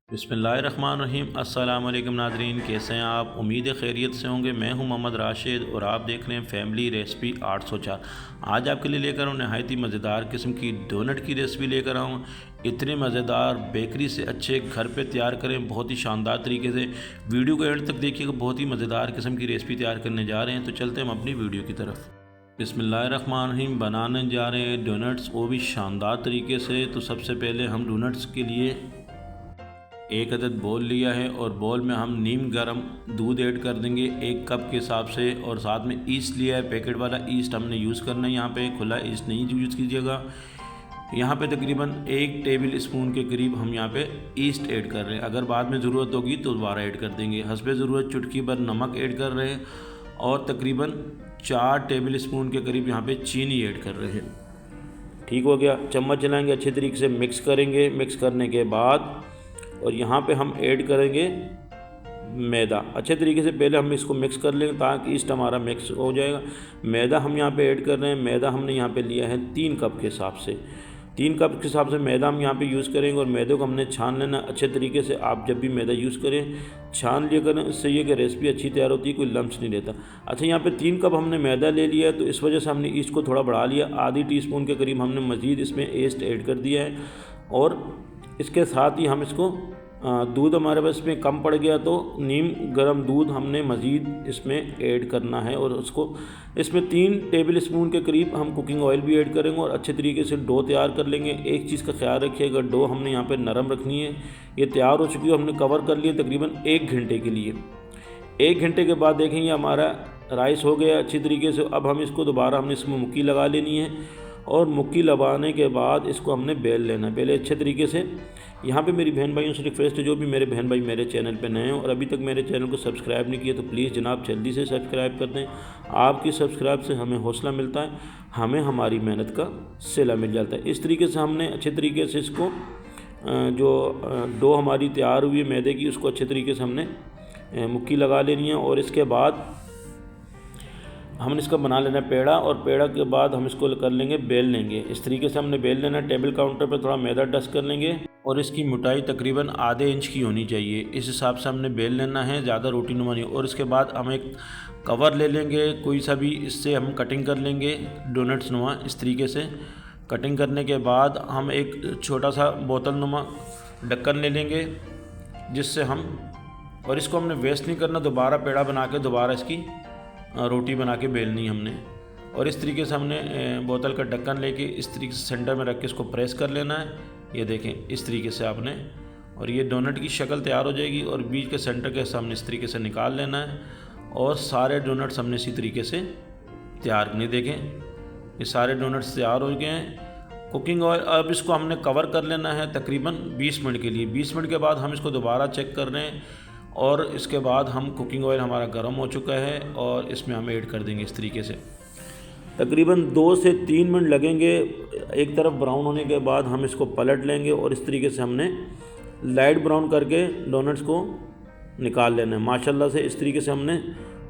बिस्मिल्लाहिर्रहमानिर्रहीम। अस्सलाम वालेकुम नाज़रीन, कैसे हैं आप? उम्मीद है खैरियत से होंगे। मैं हूं मोहम्मद राशिद और आप देख रहे हैं फैमिली रेसिपी 804। आज आपके लिए लेकर आऊँ नहायत ही मज़ेदार किस्म की डोनट की रेसिपी लेकर आऊँ। इतने मज़ेदार, बेकरी से अच्छे, घर पे तैयार करें बहुत ही शानदार तरीके से। वीडियो को एंड तक देखिएगा, बहुत ही मज़ेदार किस्म की रेसिपी तैयार करने जा रहे हैं। तो चलते हैं हम अपनी वीडियो की तरफ। बिस्मिल्लाहिर्रहमानिर्रहीम। बनाने जा रहे हैं डोनट्स, वो भी शानदार तरीके से। तो सबसे पहले हम डोनट्स के लिए एक अदद बोल लिया है और बोल में हम नीम गर्म दूध ऐड कर देंगे 1 कप के हिसाब से। और साथ में ईस्ट लिया है, पैकेट वाला ईस्ट हमने यूज़ करना है। यहाँ पे खुला ईस्ट नहीं यूज़ कीजिएगा। यहाँ पे तकरीबन 1 टेबल स्पून के करीब हम यहाँ पे ईस्ट ऐड कर रहे हैं। अगर बाद में ज़रूरत होगी तो दोबारा ऐड कर देंगे। हस्बे ज़रूरत चुटकी भर नमक ऐड कर रहे हैं और तकरीबन 4 टेबल स्पून के करीब यहाँ पे चीनी ऐड कर रहे हैं। ठीक हो गया। चम्मच चलाएँगे, अच्छे तरीके से मिक्स करेंगे। मिक्स करने के बाद और यहाँ पे हम ऐड करेंगे मैदा। अच्छे तरीके से पहले हम इसको मिक्स कर लेंगे ताकि ईस्ट हमारा मिक्स हो जाएगा। मैदा हम यहाँ पे ऐड कर रहे हैं। मैदा हमने यहाँ पे लिया है 3 कप के हिसाब से। 3 कप के हिसाब से मैदा हम यहाँ पे यूज़ करेंगे और मैदे को हमने छान लेना अच्छे तरीके से। आप जब भी मैदा यूज़ करें छान लिया करें, इससे ये कि रेसिपी अच्छी तैयार होती है, कोई लम्स नहीं रहता। अच्छा, यहाँ पे 3 कप हमने मैदा ले लिया है तो इस वजह से हमने ईस्ट को थोड़ा बढ़ा लिया। आधी टीस्पून के करीब हमने मज़ीद इसमें ईस्ट ऐड कर दिया है। और इसके साथ ही हम इसको दूध हमारे पास इसमें कम पड़ गया तो नीम गर्म दूध हमने मज़ीद इसमें ऐड करना है। और उसको इसमें 3 टेबल स्पून के करीब हम कुकिंग ऑयल भी ऐड करेंगे और अच्छे तरीके से डो तैयार कर लेंगे। एक चीज़ का ख्याल रखिएगा, डो हमने यहाँ पे नरम रखनी है। ये तैयार हो चुकी है, हमने कवर कर लिया तकरीबन 1 घंटे के लिए। 1 घंटे के बाद देखेंगे हमारा राइस हो गया अच्छी तरीके से। अब हम इसको दोबारा हमने इसमें मुक्की लगा लेनी है और मुक्की लगाने के बाद इसको हमने बेल लेना है पहले अच्छे तरीके से। यहाँ पे मेरी बहन भाइयों से रिक्वेस्ट है, जो भी मेरे बहन भाई मेरे चैनल पे नए हैं और अभी तक मेरे चैनल को सब्सक्राइब नहीं किया तो प्लीज़ जनाब जल्दी से सब्सक्राइब कर दें। आपकी सब्सक्राइब से हमें हौसला मिलता है, हमें हमारी मेहनत का सिला मिल जाता है। इस तरीके से हमने अच्छे तरीके से इसको जो डो हमारी तैयार हुई है मैदे की, उसको अच्छे तरीके से हमने मुक्की लगा लेनी है। और इसके बाद हमने इसका बना लेना है पेड़ा। और पेड़ा के बाद हम इसको कर लेंगे बेल लेंगे। इस तरीके से हमने बेल लेना है। टेबल काउंटर पर थोड़ा मैदा डस्ट कर लेंगे और इसकी मोटाई तकरीबन आधे इंच की होनी चाहिए। इस हिसाब से हमने बेल लेना है, ज़्यादा रोटी नुमा नहीं। और इसके बाद हम एक कवर ले लेंगे कोई सा भी, इससे हम कटिंग कर लेंगे डोनट्स नुमा। इस तरीके से कटिंग करने के बाद हम एक छोटा सा बोतल नुमा ढक्कन ले लेंगे जिससे हम, और इसको हमने वेस्ट नहीं करना, दोबारा पेड़ा बना के दोबारा इसकी रोटी बना के बेलनी हमने। और इस तरीके से हमने बोतल का ढक्कन लेके इस तरीके से सेंटर में रख के इसको प्रेस कर लेना है। ये देखें इस तरीके से आपने, और ये डोनट की शक्ल तैयार हो जाएगी। और बीच के सेंटर के सामने इस तरीके से निकाल लेना है और सारे डोनट्स हमने इसी तरीके से तैयार करने। देखें ये सारे डोनट्स तैयार हो गए हैं। कुकिंग ऑयल, अब इसको हमने कवर कर लेना है तकरीबन 20 मिनट के लिए। 20 मिनट के बाद हम इसको दोबारा चेक कर रहे हैं और इसके बाद हम कुकिंग ऑयल हमारा गर्म हो चुका है और इसमें हम ऐड कर देंगे। इस तरीके से तकरीबन 2 से 3 मिनट लगेंगे। एक तरफ ब्राउन होने के बाद हम इसको पलट लेंगे और इस तरीके से हमने लाइट ब्राउन करके डोनट्स को निकाल लेना है। माशाल्लाह से इस तरीके से हमने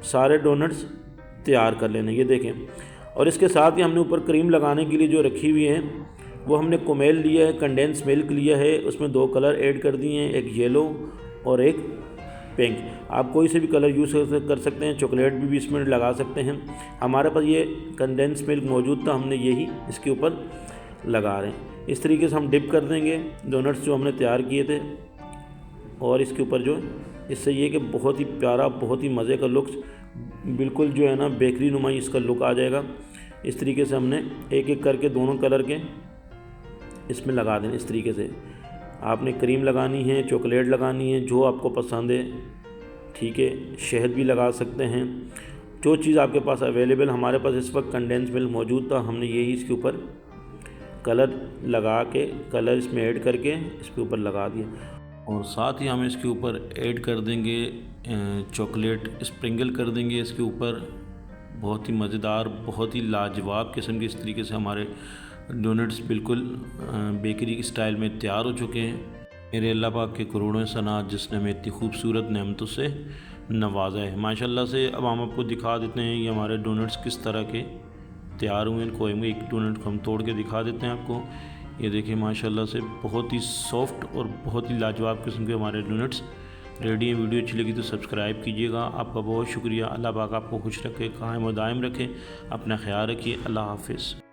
सारे डोनट्स तैयार कर लेने, ये देखें। और इसके साथ ही हमने ऊपर क्रीम लगाने के लिए जो रखी हुई है वो हमने कोमेल लिया है, कंडेंस मिल्क लिया है, उसमें 2 कलर ऐड कर दिए हैं, एक येलो और एक पिंक। आप कोई से भी कलर यूज़ कर सकते हैं, चॉकलेट भी इसमें लगा सकते हैं। हमारे पास ये कंडेंस मिल्क मौजूद था, हमने यही इसके ऊपर लगा रहे हैं। इस तरीके से हम डिप कर देंगे डोनट्स जो हमने तैयार किए थे और इसके ऊपर जो, इससे ये कि बहुत ही प्यारा, बहुत ही मज़े का लुक, बिल्कुल जो है ना बेकरी नुमाई इसका लुक आ जाएगा। इस तरीके से हमने एक एक करके दोनों कलर के इसमें लगा दें। इस तरीके से आपने क्रीम लगानी है, चॉकलेट लगानी है, जो आपको पसंद है, ठीक है। शहद भी लगा सकते हैं, जो चीज़ आपके पास अवेलेबल। हमारे पास इस वक्त कंडेंस मिल्क मौजूद था, हमने यही इसके ऊपर कलर लगा के, कलर इसमें ऐड करके इसके ऊपर लगा दिया। और साथ ही हम इसके ऊपर ऐड कर देंगे चॉकलेट स्प्रिंगल कर देंगे इसके ऊपर। बहुत ही मज़ेदार, बहुत ही लाजवाब किस्म के इस तरीके से हमारे डोनट्स बिल्कुल बेकरी स्टाइल में तैयार हो चुके हैं। मेरे अल्लाह पाक के करोड़ों सनात जिसने हमें इतनी खूबसूरत नेमतों से नवाजा है माशाल्लाह से। अब हम आपको दिखा देते हैं ये हमारे डोनट्स किस तरह के तैयार हुए हैं। इनको एक डोनट को हम तोड़ के दिखा देते हैं आपको। ये देखिए माशाल्लाह से बहुत ही सॉफ्ट और बहुत ही लाजवाब किस्म के हमारे डोनट्स रेडी हैं। वीडियो अच्छी लगी तो सब्सक्राइब कीजिएगा। आपका बहुत शुक्रिया। अल्लाह पाक आपको खुश रखे, कायम व दायम रखे। अपना ख्याल रखिए। अल्लाह हाफिज़।